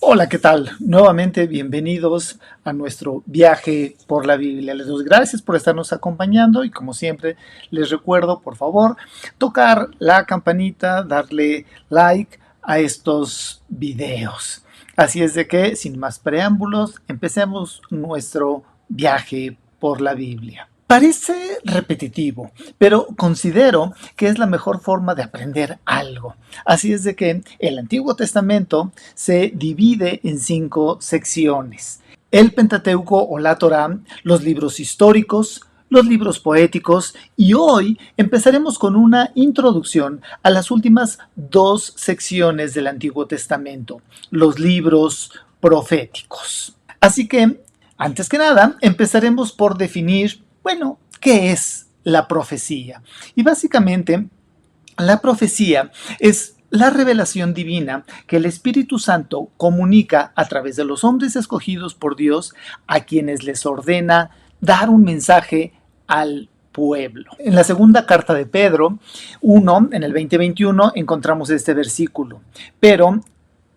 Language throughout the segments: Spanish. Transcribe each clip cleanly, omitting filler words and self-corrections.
Hola, ¿qué tal? Nuevamente bienvenidos a nuestro viaje por la Biblia. Les doy gracias por estarnos acompañando y como siempre les recuerdo, por favor, tocar la campanita, darle like a estos videos. Así es de que, sin más preámbulos, empecemos nuestro viaje por la Biblia. Parece repetitivo, pero considero que es la mejor forma de aprender algo. Así es de que el Antiguo Testamento se divide en 5 secciones: el Pentateuco o la Torá, los libros históricos, los libros poéticos, y hoy empezaremos con una introducción a las últimas 2 secciones del Antiguo Testamento, los libros proféticos. Así que, antes que nada, empezaremos por definir, bueno, ¿qué es la profecía? Y básicamente, la profecía es la revelación divina que el Espíritu Santo comunica a través de los hombres escogidos por Dios, a quienes les ordena dar un mensaje al pueblo. En la segunda carta de Pedro 1, en el 20:21, encontramos este versículo. Pero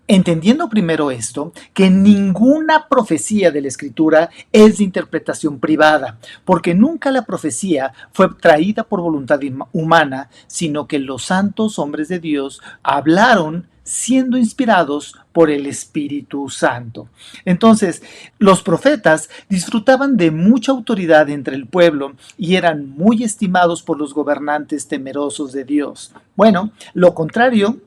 entendiendo primero esto, que ninguna profecía de la Escritura es de interpretación privada, porque nunca la profecía fue traída por voluntad humana, sino que los santos hombres de Dios hablaron siendo inspirados por el Espíritu Santo. Entonces, los profetas disfrutaban de mucha autoridad entre el pueblo y eran muy estimados por los gobernantes temerosos de Dios. Bueno, lo contrario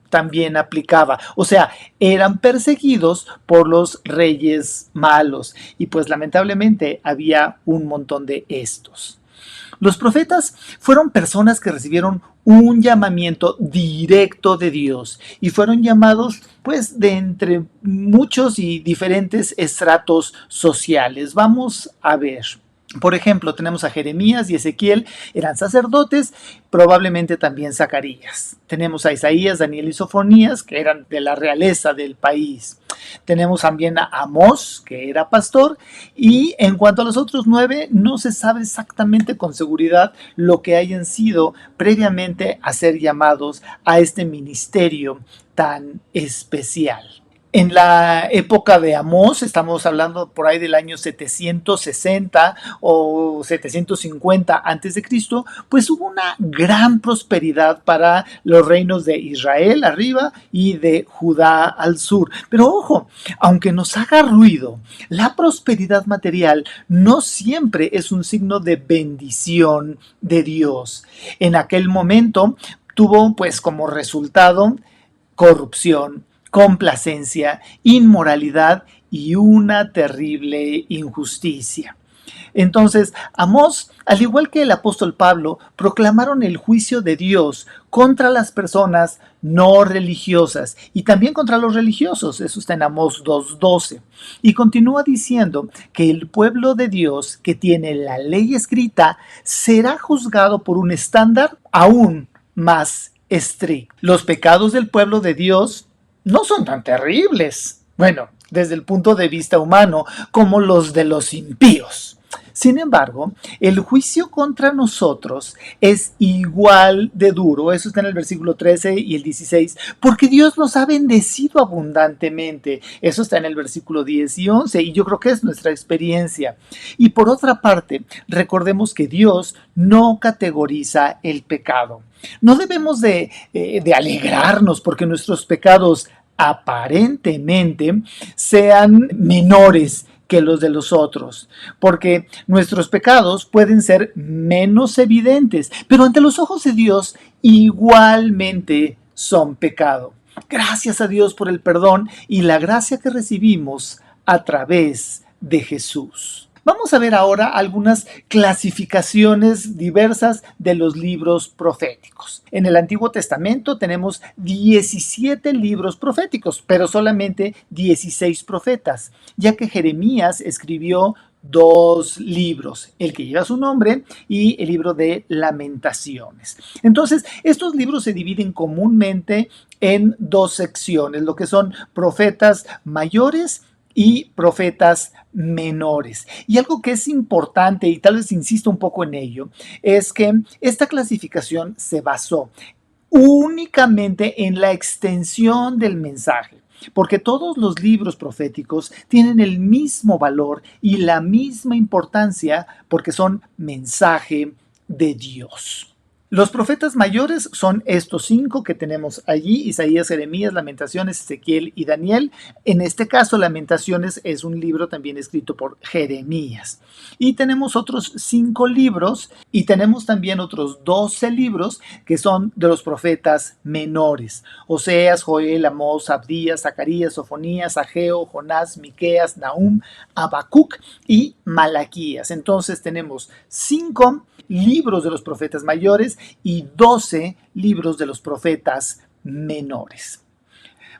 también aplicaba, o sea, eran perseguidos por los reyes malos y pues lamentablemente había un montón de estos. Los profetas fueron personas que recibieron un llamamiento directo de Dios y fueron llamados pues de entre muchos y diferentes estratos sociales. Vamos a ver. Por ejemplo, tenemos a Jeremías y Ezequiel, eran sacerdotes, probablemente también Zacarías. Tenemos a Isaías, Daniel y Sofonías, que eran de la realeza del país. Tenemos también a Amós, que era pastor, y en cuanto a los otros 9, no se sabe exactamente con seguridad lo que hayan sido previamente a ser llamados a este ministerio tan especial. En la época de Amós, estamos hablando por ahí del año 760 o 750 antes de Cristo, pues hubo una gran prosperidad para los reinos de Israel arriba y de Judá al sur. Pero ojo, aunque nos haga ruido, la prosperidad material no siempre es un signo de bendición de Dios. En aquel momento tuvo pues como resultado corrupción, complacencia, inmoralidad y una terrible injusticia. Entonces, Amós, al igual que el apóstol Pablo, proclamaron el juicio de Dios contra las personas no religiosas y también contra los religiosos. Eso está en Amós 2:12. Y continúa diciendo que el pueblo de Dios que tiene la ley escrita será juzgado por un estándar aún más estricto. Los pecados del pueblo de Dios no son tan terribles, bueno, desde el punto de vista humano, como los de los impíos. Sin embargo, el juicio contra nosotros es igual de duro, eso está en el versículo 13 y el 16, porque Dios nos ha bendecido abundantemente, eso está en el versículo 10 y 11, y yo creo que es nuestra experiencia. Y por otra parte, recordemos que Dios no categoriza el pecado. No debemos de alegrarnos porque nuestros pecados aparentemente sean menores que los de los otros, porque nuestros pecados pueden ser menos evidentes, pero ante los ojos de Dios igualmente son pecado. Gracias a Dios por el perdón y la gracia que recibimos a través de Jesús. Vamos a ver ahora algunas clasificaciones diversas de los libros proféticos. En el Antiguo Testamento tenemos 17 libros proféticos, pero solamente 16 profetas, ya que Jeremías escribió 2 libros, el que lleva su nombre y el libro de Lamentaciones. Entonces, estos libros se dividen comúnmente en 2 secciones, lo que son profetas mayores y profetas menores. Y algo que es importante, y tal vez insisto un poco en ello, es que esta clasificación se basó únicamente en la extensión del mensaje. porque todos los libros proféticos tienen el mismo valor y la misma importancia porque son mensaje de Dios. Los profetas mayores son estos 5 que tenemos allí: Isaías, Jeremías, Lamentaciones, Ezequiel y Daniel. En este caso, Lamentaciones es un libro también escrito por Jeremías. Y tenemos otros 5 libros y tenemos también otros 12 libros que son de los profetas menores: Oseas, Joel, Amós, Abdías, Zacarías, Sofonías, Ageo, Jonás, Miqueas, Nahum, Habacuc y Malaquías. Entonces tenemos 5 libros de los profetas mayores y 12 libros de los profetas menores.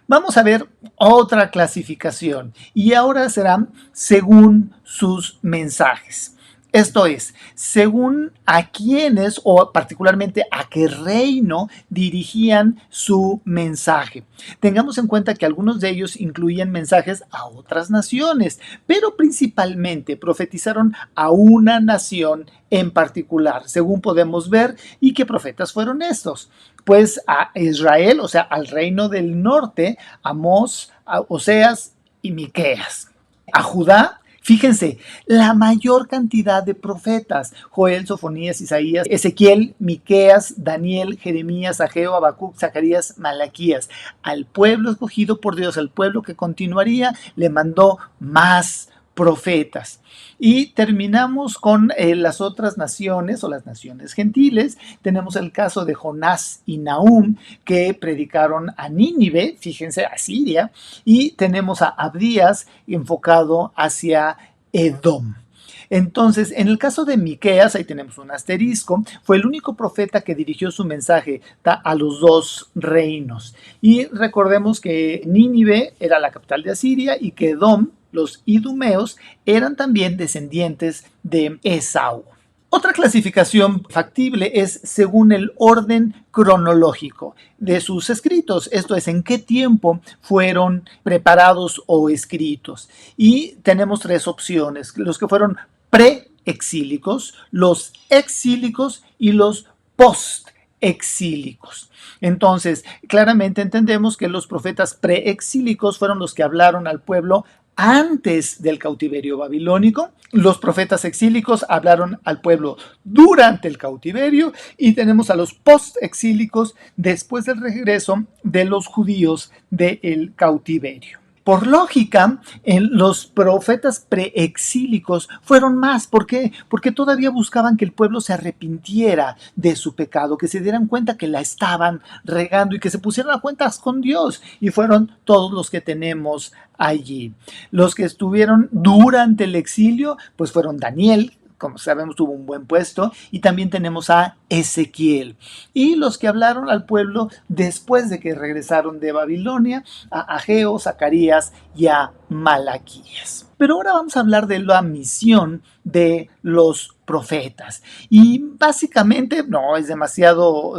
Vamos a ver otra clasificación y ahora será según sus mensajes. Esto es, según a quiénes o particularmente a qué reino dirigían su mensaje. Tengamos en cuenta que algunos de ellos incluían mensajes a otras naciones, pero principalmente profetizaron a una nación en particular, según podemos ver. ¿Y qué profetas fueron estos? Pues a Israel, o sea, al reino del norte, Amós, Oseas y Miqueas. A Judá, fíjense, la mayor cantidad de profetas: Joel, Sofonías, Isaías, Ezequiel, Miqueas, Daniel, Jeremías, Ageo, Habacuc, Zacarías, Malaquías. Al pueblo escogido por Dios, al pueblo que continuaría, le mandó más profetas. Y terminamos con las otras naciones o las naciones gentiles. Tenemos el caso de Jonás y Nahum, que predicaron a Nínive, fíjense, a Siria, y tenemos a Abdías enfocado hacia Edom. Entonces, en el caso de Miqueas, ahí tenemos un asterisco, fue el único profeta que dirigió su mensaje a los 2 reinos. Y recordemos que Nínive era la capital de Asiria y que Edom, los idumeos, eran también descendientes de Esaú. Otra clasificación factible es según el orden cronológico de sus escritos, esto es, en qué tiempo fueron preparados o escritos. Y tenemos 3 opciones: los que fueron preexílicos, los exílicos y los postexílicos. Entonces, claramente entendemos que los profetas preexílicos fueron los que hablaron al pueblo antes del cautiverio babilónico. Los profetas exílicos hablaron al pueblo durante el cautiverio, y tenemos a los postexílicos después del regreso de los judíos del cautiverio. Por lógica, los profetas preexílicos fueron más. ¿Por qué? Porque todavía buscaban que el pueblo se arrepintiera de su pecado, que se dieran cuenta que la estaban regando y que se pusieran a cuentas con Dios. Y fueron todos los que tenemos allí. Los que estuvieron durante el exilio, pues fueron Daniel, como sabemos, tuvo un buen puesto, y también tenemos a Ezequiel. Y los que hablaron al pueblo después de que regresaron de Babilonia, a Ageo, Zacarías y a Malaquías. Pero ahora vamos a hablar de la misión de los profetas. Y básicamente, no es demasiado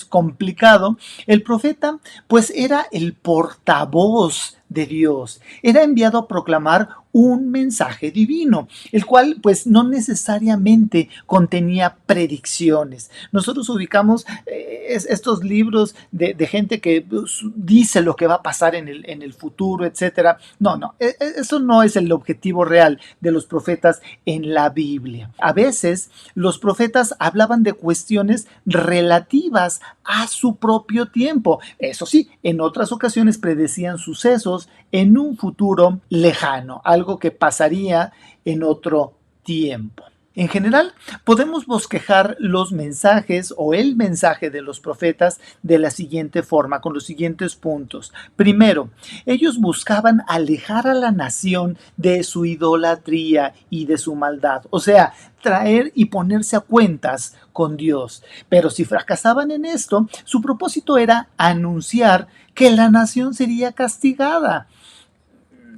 complicado. El profeta, pues, era el portavoz de Dios. Era enviado a proclamar un mensaje divino, el cual pues no necesariamente contenía predicciones. Nosotros ubicamos estos libros de gente que dice lo que va a pasar en el futuro, etcétera. No, eso no es el objetivo real de los profetas en la Biblia. A veces los profetas hablaban de cuestiones relativas a su propio tiempo. Eso sí, en otras ocasiones predecían sucesos en un futuro lejano, algo que pasaría en otro tiempo. En general, podemos bosquejar los mensajes o el mensaje de los profetas de la siguiente forma, con los siguientes puntos. Primero, ellos buscaban alejar a la nación de su idolatría y de su maldad, o sea, traer y ponerse a cuentas con Dios. Pero si fracasaban en esto, su propósito era anunciar que la nación sería castigada.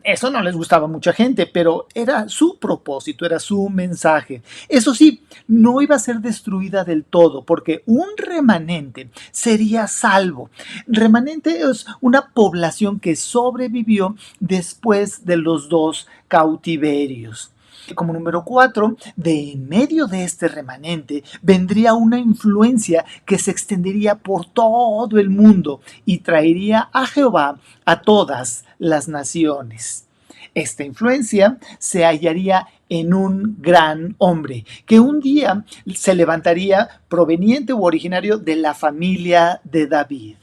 Eso no les gustaba a mucha gente, pero era su propósito, era su mensaje. Eso sí, no iba a ser destruida del todo, porque un remanente sería salvo. Remanente es una población que sobrevivió después de los 2 cautiverios. Como número 4, de en medio de este remanente vendría una influencia que se extendería por todo el mundo y traería a Jehová a todas las naciones. Esta influencia se hallaría en un gran hombre que un día se levantaría proveniente u originario de la familia de David.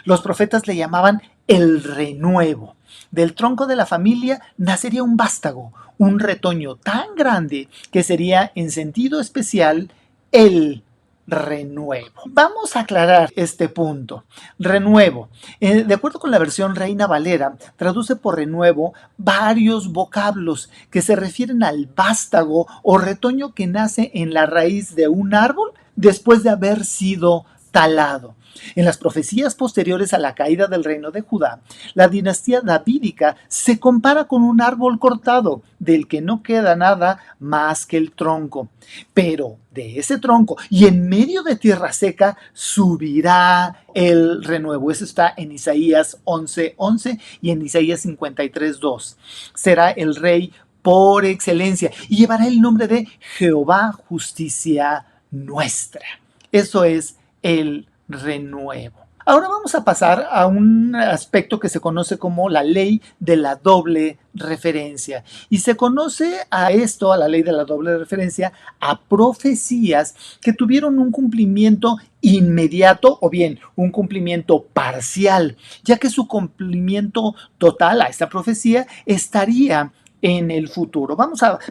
Los profetas le llamaban el renuevo. Del tronco de la familia nacería un vástago, un retoño tan grande que sería en sentido especial el renuevo. Vamos a aclarar este punto. Renuevo. De acuerdo con la versión Reina Valera, traduce por renuevo varios vocablos que se refieren al vástago o retoño que nace en la raíz de un árbol después de haber sido talado. En las profecías posteriores a la caída del reino de Judá, la dinastía davídica se compara con un árbol cortado, del que no queda nada más que el tronco. Pero de ese tronco y en medio de tierra seca subirá el renuevo. Eso está en Isaías 11:11 y en Isaías 53:2. Será el rey por excelencia y llevará el nombre de Jehová justicia nuestra. Eso es el renuevo. Ahora vamos a pasar a un aspecto que se conoce como la ley de la doble referencia. Y se conoce a esto, a la ley de la doble referencia, a profecías que tuvieron un cumplimiento inmediato o bien un cumplimiento parcial, ya que su cumplimiento total a esta profecía estaría en el futuro.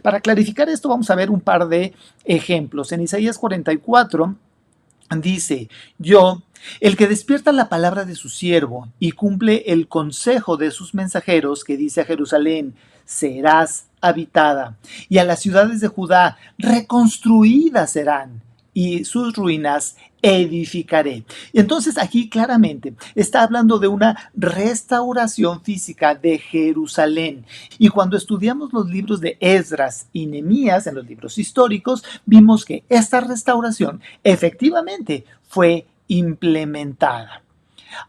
Para clarificar esto, vamos a ver un par de ejemplos. En Isaías 44 dice: yo, el que despierta la palabra de su siervo y cumple el consejo de sus mensajeros, que dice a Jerusalén: serás habitada, y a las ciudades de Judá reconstruidas serán, y sus ruinas edificaré. Y entonces aquí claramente está hablando de una restauración física de Jerusalén. Y cuando estudiamos los libros de Esdras y Nehemías, en los libros históricos, vimos que esta restauración efectivamente fue implementada.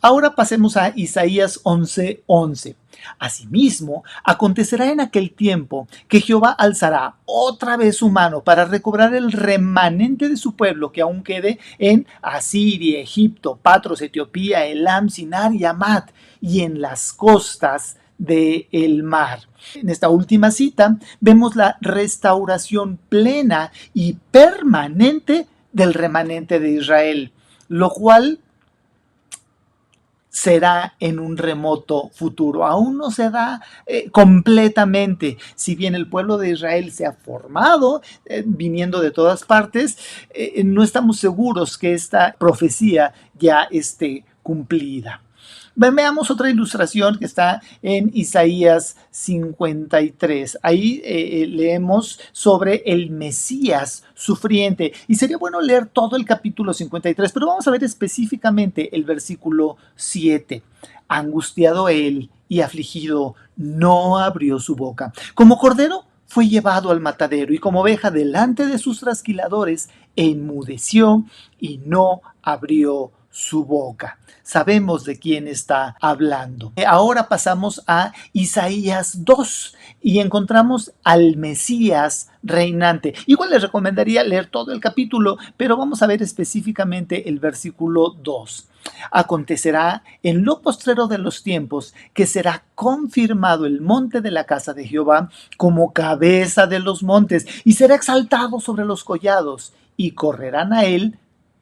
Ahora pasemos a Isaías 11:11. Asimismo, acontecerá en aquel tiempo que Jehová alzará otra vez su mano para recobrar el remanente de su pueblo que aún quede en Asiria, Egipto, Patros, Etiopía, Elam, Sinar y Amat, y en las costas del mar. En esta última cita vemos la restauración plena y permanente del remanente de Israel, lo cual será en un remoto futuro. Aún no se da completamente. Si bien el pueblo de Israel se ha formado, viniendo de todas partes, no estamos seguros que esta profecía ya esté cumplida. Veamos otra ilustración que está en Isaías 53. Ahí leemos sobre el Mesías sufriente. Y sería bueno leer todo el capítulo 53, pero vamos a ver específicamente el versículo 7. Angustiado él y afligido, no abrió su boca. Como cordero fue llevado al matadero y como oveja delante de sus trasquiladores, enmudeció y no abrió su boca. Sabemos de quién está hablando. Ahora pasamos a Isaías 2 y encontramos al Mesías reinante. Igual les recomendaría leer todo el capítulo, pero vamos a ver específicamente el versículo 2. Acontecerá en lo postrero de los tiempos que será confirmado el monte de la casa de Jehová como cabeza de los montes y será exaltado sobre los collados y correrán a él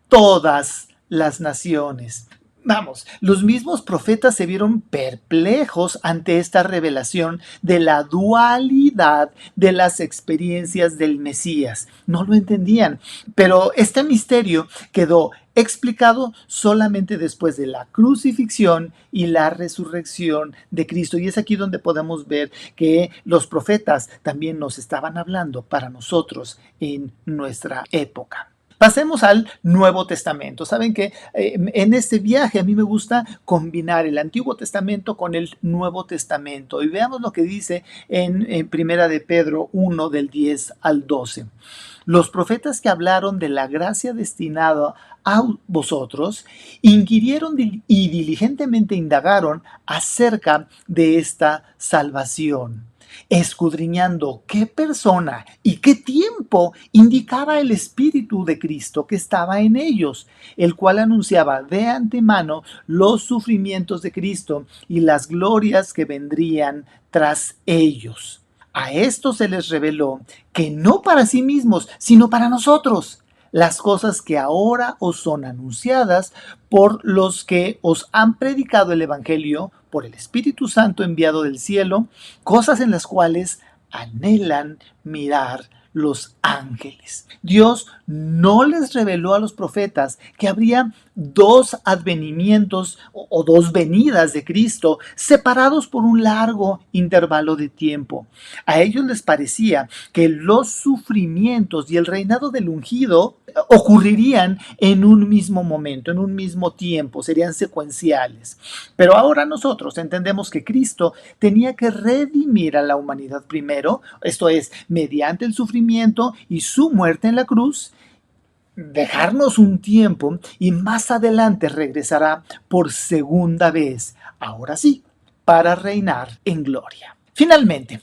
todas las naciones. Vamos, los mismos profetas se vieron perplejos ante esta revelación de la dualidad de las experiencias del Mesías. No lo entendían, pero este misterio quedó explicado solamente después de la crucifixión y la resurrección de Cristo. Y es aquí donde podemos ver que los profetas también nos estaban hablando para nosotros en nuestra época. Pasemos al Nuevo Testamento. Saben que en este viaje a mí me gusta combinar el Antiguo Testamento con el Nuevo Testamento. Y veamos lo que dice en Primera de Pedro 1 del 10 al 12. Los profetas que hablaron de la gracia destinada a vosotros inquirieron y diligentemente indagaron acerca de esta salvación. escudriñando qué persona y qué tiempo indicaba el Espíritu de Cristo que estaba en ellos, el cual anunciaba de antemano los sufrimientos de Cristo y las glorias que vendrían tras ellos. A esto se les reveló que no para sí mismos, sino para nosotros, las cosas que ahora os son anunciadas por los que os han predicado el Evangelio por el Espíritu Santo enviado del cielo, cosas en las cuales anhelan mirar los ángeles. Dios no les reveló a los profetas que habría dos advenimientos o dos venidas de Cristo separados por un largo intervalo de tiempo. A ellos les parecía que los sufrimientos y el reinado del ungido ocurrirían en un mismo momento, en un mismo tiempo, serían secuenciales. Pero ahora nosotros entendemos que Cristo tenía que redimir a la humanidad primero, esto es, mediante el sufrimiento y su muerte en la cruz, dejarnos un tiempo y más adelante regresará por segunda vez, ahora sí, para reinar en gloria. Finalmente,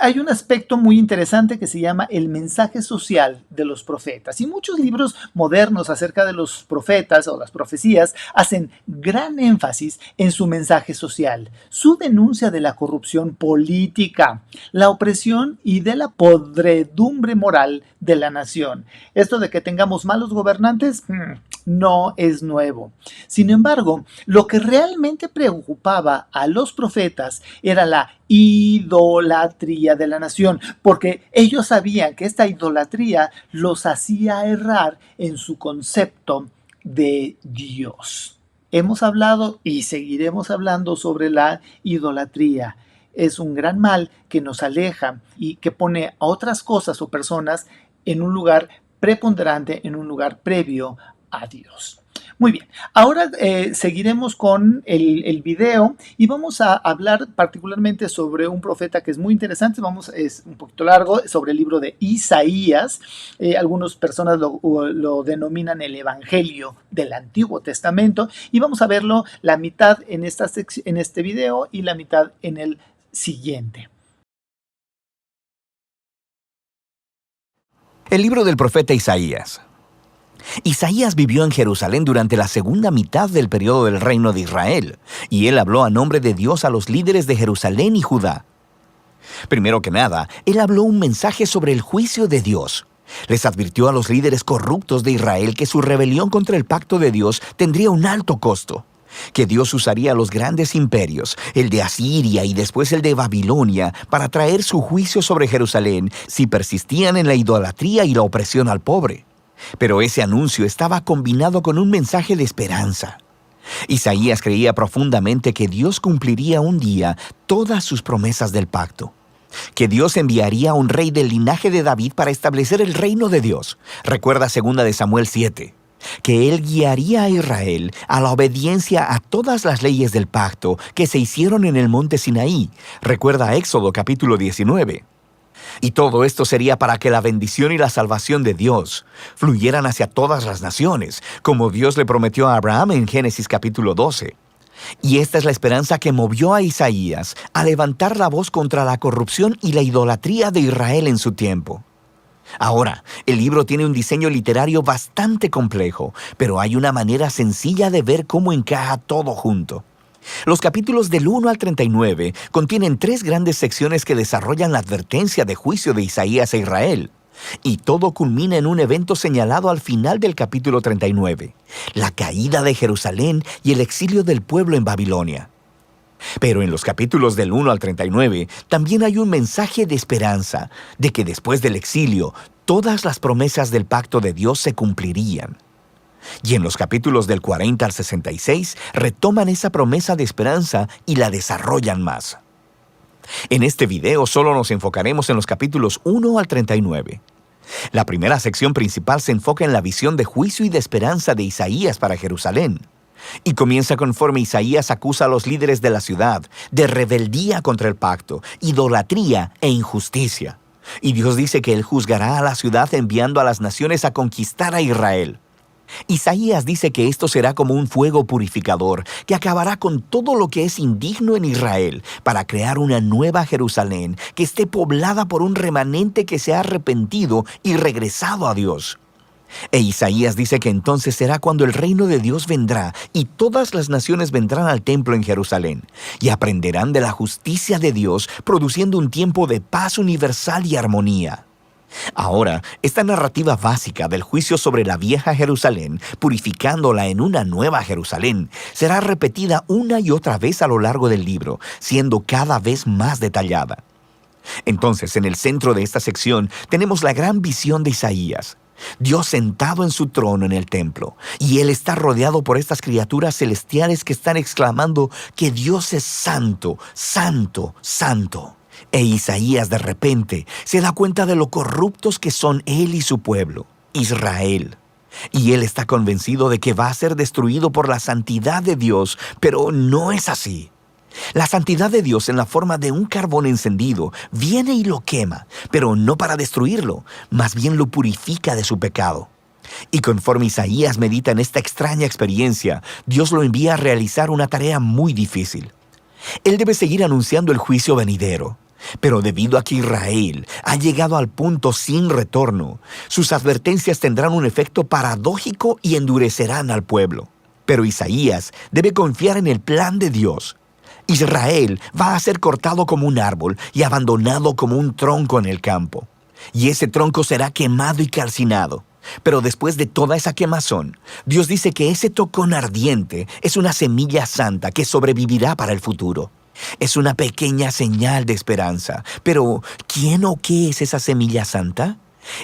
hay un aspecto muy interesante que se llama el mensaje social de los profetas. Y muchos libros modernos acerca de los profetas o las profecías hacen gran énfasis en su mensaje social, su denuncia de la corrupción política, la opresión y de la podredumbre moral de la nación. Esto de que tengamos malos gobernantes no es nuevo. Sin embargo, lo que realmente preocupaba a los profetas era la idolatría de la nación, porque ellos sabían que esta idolatría los hacía errar en su concepto de Dios. Hemos hablado y seguiremos hablando sobre la idolatría. Es un gran mal que nos aleja y que pone a otras cosas o personas en un lugar preponderante, en un lugar previo a Dios. Muy bien, ahora seguiremos con el video y vamos a hablar particularmente sobre un profeta que es muy interesante. Es un poquito largo, sobre el libro de Isaías. Algunas personas lo denominan el Evangelio del Antiguo Testamento y vamos a verlo la mitad en este video y la mitad en el siguiente. El libro del profeta Isaías. Isaías vivió en Jerusalén durante la segunda mitad del periodo del reino de Israel, y él habló a nombre de Dios a los líderes de Jerusalén y Judá. Primero que nada, él habló un mensaje sobre el juicio de Dios. Les advirtió a los líderes corruptos de Israel que su rebelión contra el pacto de Dios tendría un alto costo, que Dios usaría a los grandes imperios, el de Asiria y después el de Babilonia, para traer su juicio sobre Jerusalén si persistían en la idolatría y la opresión al pobre. Pero ese anuncio estaba combinado con un mensaje de esperanza. Isaías creía profundamente que Dios cumpliría un día todas sus promesas del pacto, que Dios enviaría a un rey del linaje de David para establecer el reino de Dios. Recuerda 2 de Samuel 7. Que él guiaría a Israel a la obediencia a todas las leyes del pacto que se hicieron en el monte Sinaí. Recuerda Éxodo capítulo 19. Y todo esto sería para que la bendición y la salvación de Dios fluyeran hacia todas las naciones, como Dios le prometió a Abraham en Génesis capítulo 12. Y esta es la esperanza que movió a Isaías a levantar la voz contra la corrupción y la idolatría de Israel en su tiempo. Ahora, el libro tiene un diseño literario bastante complejo, pero hay una manera sencilla de ver cómo encaja todo junto. Los capítulos del 1 al 39 contienen 3 grandes secciones que desarrollan la advertencia de juicio de Isaías a Israel. Y todo culmina en un evento señalado al final del capítulo 39, la caída de Jerusalén y el exilio del pueblo en Babilonia. Pero en los capítulos del 1 al 39 también hay un mensaje de esperanza, de que después del exilio, todas las promesas del pacto de Dios se cumplirían. Y en los capítulos del 40 al 66 retoman esa promesa de esperanza y la desarrollan más. En este video solo nos enfocaremos en los capítulos 1 al 39. La primera sección principal se enfoca en la visión de juicio y de esperanza de Isaías para Jerusalén. Y comienza conforme Isaías acusa a los líderes de la ciudad de rebeldía contra el pacto, idolatría e injusticia. Y Dios dice que Él juzgará a la ciudad enviando a las naciones a conquistar a Israel. Isaías dice que esto será como un fuego purificador que acabará con todo lo que es indigno en Israel para crear una nueva Jerusalén que esté poblada por un remanente que se ha arrepentido y regresado a Dios. E Isaías dice que entonces será cuando el reino de Dios vendrá y todas las naciones vendrán al templo en Jerusalén y aprenderán de la justicia de Dios, produciendo un tiempo de paz universal y armonía. Ahora, esta narrativa básica del juicio sobre la vieja Jerusalén, purificándola en una nueva Jerusalén, será repetida una y otra vez a lo largo del libro, siendo cada vez más detallada. Entonces, en el centro de esta sección tenemos la gran visión de Isaías. Dios sentado en su trono en el templo, y Él está rodeado por estas criaturas celestiales que están exclamando que Dios es santo, santo, santo. E Isaías de repente se da cuenta de lo corruptos que son él y su pueblo, Israel. Y él está convencido de que va a ser destruido por la santidad de Dios, pero no es así. La santidad de Dios en la forma de un carbón encendido viene y lo quema, pero no para destruirlo, más bien lo purifica de su pecado. Y conforme Isaías medita en esta extraña experiencia, Dios lo envía a realizar una tarea muy difícil. Él debe seguir anunciando el juicio venidero. Pero debido a que Israel ha llegado al punto sin retorno, sus advertencias tendrán un efecto paradójico y endurecerán al pueblo. Pero Isaías debe confiar en el plan de Dios. Israel va a ser cortado como un árbol y abandonado como un tronco en el campo. Y ese tronco será quemado y calcinado. Pero después de toda esa quemazón, Dios dice que ese tocón ardiente es una semilla santa que sobrevivirá para el futuro. Es una pequeña señal de esperanza. Pero, ¿quién o qué es esa semilla santa?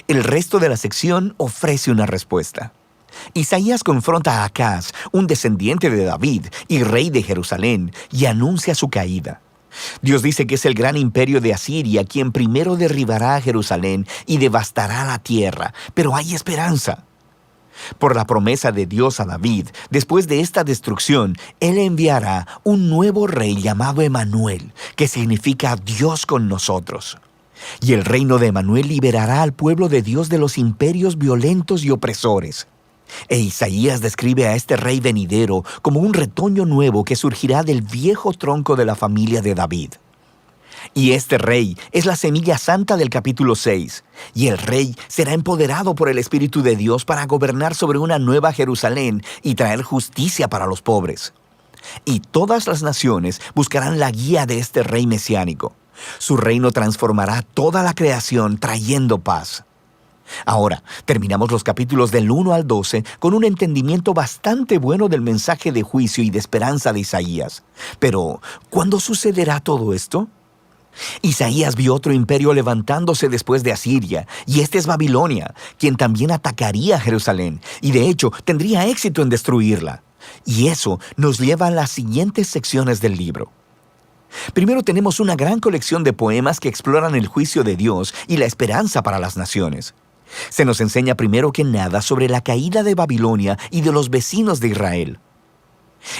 El resto de la sección ofrece una respuesta. Isaías confronta a Acaz, un descendiente de David y rey de Jerusalén, y anuncia su caída. Dios dice que es el gran imperio de Asiria quien primero derribará a Jerusalén y devastará la tierra, pero hay esperanza. Por la promesa de Dios a David, después de esta destrucción, Él enviará un nuevo rey llamado Emanuel, que significa Dios con nosotros. Y el reino de Emanuel liberará al pueblo de Dios de los imperios violentos y opresores. E Isaías describe a este rey venidero como un retoño nuevo que surgirá del viejo tronco de la familia de David. Y este rey es la semilla santa del capítulo 6, y el rey será empoderado por el Espíritu de Dios para gobernar sobre una nueva Jerusalén y traer justicia para los pobres. Y todas las naciones buscarán la guía de este rey mesiánico. Su reino transformará toda la creación trayendo paz. Ahora, terminamos los capítulos del 1 al 12 con un entendimiento bastante bueno del mensaje de juicio y de esperanza de Isaías. Pero, ¿cuándo sucederá todo esto? Isaías vio otro imperio levantándose después de Asiria, y este es Babilonia, quien también atacaría a Jerusalén, y de hecho tendría éxito en destruirla. Y eso nos lleva a las siguientes secciones del libro. Primero tenemos una gran colección de poemas que exploran el juicio de Dios y la esperanza para las naciones. Se nos enseña primero que nada sobre la caída de Babilonia y de los vecinos de Israel.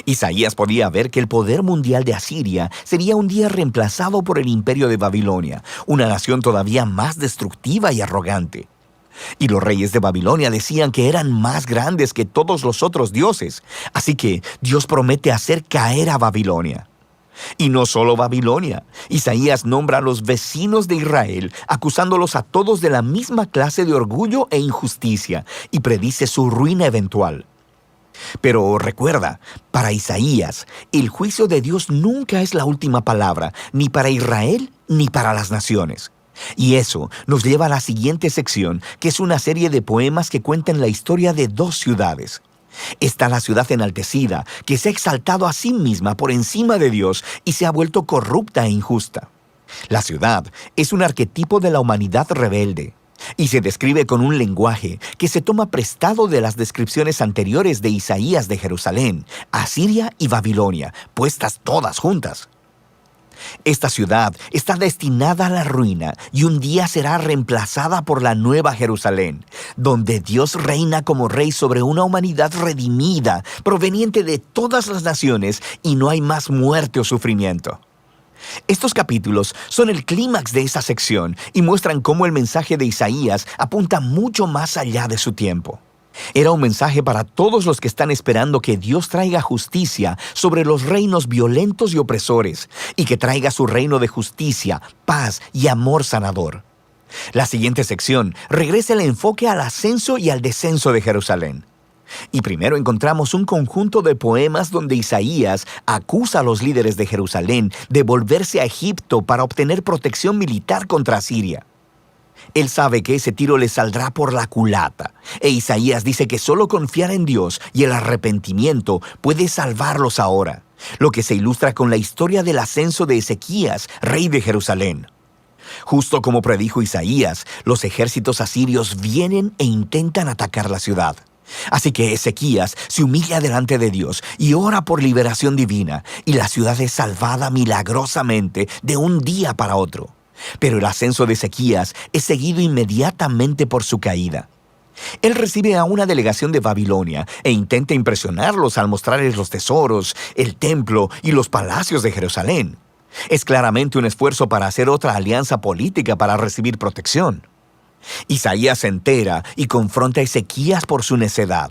Isaías podía ver que el poder mundial de Asiria sería un día reemplazado por el imperio de Babilonia, una nación todavía más destructiva y arrogante. Y los reyes de Babilonia decían que eran más grandes que todos los otros dioses, así que Dios promete hacer caer a Babilonia. Y no solo Babilonia, Isaías nombra a los vecinos de Israel, acusándolos a todos de la misma clase de orgullo e injusticia, y predice su ruina eventual. Pero recuerda, para Isaías, el juicio de Dios nunca es la última palabra, ni para Israel ni para las naciones. Y eso nos lleva a la siguiente sección, que es una serie de poemas que cuentan la historia de dos ciudades. Está la ciudad enaltecida, que se ha exaltado a sí misma por encima de Dios y se ha vuelto corrupta e injusta. La ciudad es un arquetipo de la humanidad rebelde, y se describe con un lenguaje que se toma prestado de las descripciones anteriores de Isaías de Jerusalén, Asiria y Babilonia, puestas todas juntas. Esta ciudad está destinada a la ruina y un día será reemplazada por la nueva Jerusalén, donde Dios reina como rey sobre una humanidad redimida, proveniente de todas las naciones, y no hay más muerte o sufrimiento. Estos capítulos son el clímax de esa sección y muestran cómo el mensaje de Isaías apunta mucho más allá de su tiempo. Era un mensaje para todos los que están esperando que Dios traiga justicia sobre los reinos violentos y opresores, y que traiga su reino de justicia, paz y amor sanador. La siguiente sección regresa el enfoque al ascenso y al descenso de Jerusalén. Y primero encontramos un conjunto de poemas donde Isaías acusa a los líderes de Jerusalén de volverse a Egipto para obtener protección militar contra Asiria. Él sabe que ese tiro le saldrá por la culata, e Isaías dice que solo confiar en Dios y el arrepentimiento puede salvarlos ahora, lo que se ilustra con la historia del ascenso de Ezequías, rey de Jerusalén. Justo como predijo Isaías, los ejércitos asirios vienen e intentan atacar la ciudad. Así que Ezequías se humilla delante de Dios y ora por liberación divina, y la ciudad es salvada milagrosamente de un día para otro. Pero el ascenso de Ezequías es seguido inmediatamente por su caída. Él recibe a una delegación de Babilonia e intenta impresionarlos al mostrarles los tesoros, el templo y los palacios de Jerusalén. Es claramente un esfuerzo para hacer otra alianza política para recibir protección. Isaías se entera y confronta a Ezequías por su necedad.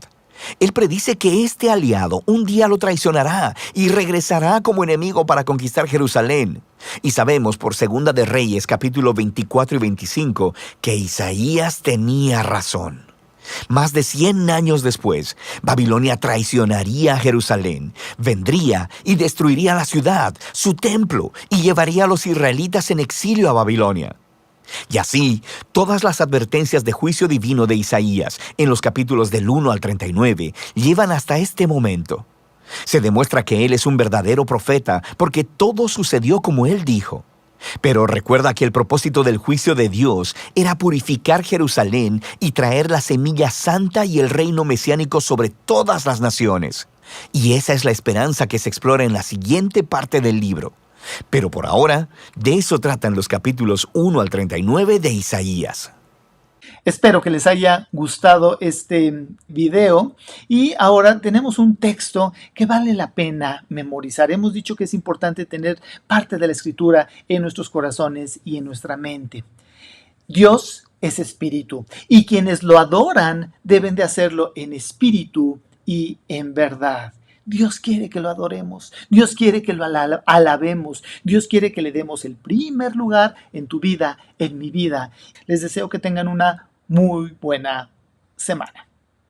Él predice que este aliado un día lo traicionará y regresará como enemigo para conquistar Jerusalén. Y sabemos por Segunda de Reyes, capítulo 24 y 25, que Isaías tenía razón. Más de 100 años después, Babilonia traicionaría a Jerusalén, vendría y destruiría la ciudad, su templo, y llevaría a los israelitas en exilio a Babilonia. Y así, todas las advertencias de juicio divino de Isaías, en los capítulos del 1 al 39, llevan hasta este momento. Se demuestra que él es un verdadero profeta, porque todo sucedió como él dijo. Pero recuerda que el propósito del juicio de Dios era purificar Jerusalén y traer la semilla santa y el reino mesiánico sobre todas las naciones. Y esa es la esperanza que se explora en la siguiente parte del libro. Pero por ahora, de eso tratan los capítulos 1 al 39 de Isaías. Espero que les haya gustado este video y ahora tenemos un texto que vale la pena memorizar. Hemos dicho que es importante tener parte de la escritura en nuestros corazones y en nuestra mente. Dios es espíritu y quienes lo adoran deben de hacerlo en espíritu y en verdad. Dios quiere que lo adoremos, Dios quiere que lo alabemos, Dios quiere que le demos el primer lugar en tu vida, en mi vida. Les deseo que tengan una muy buena semana.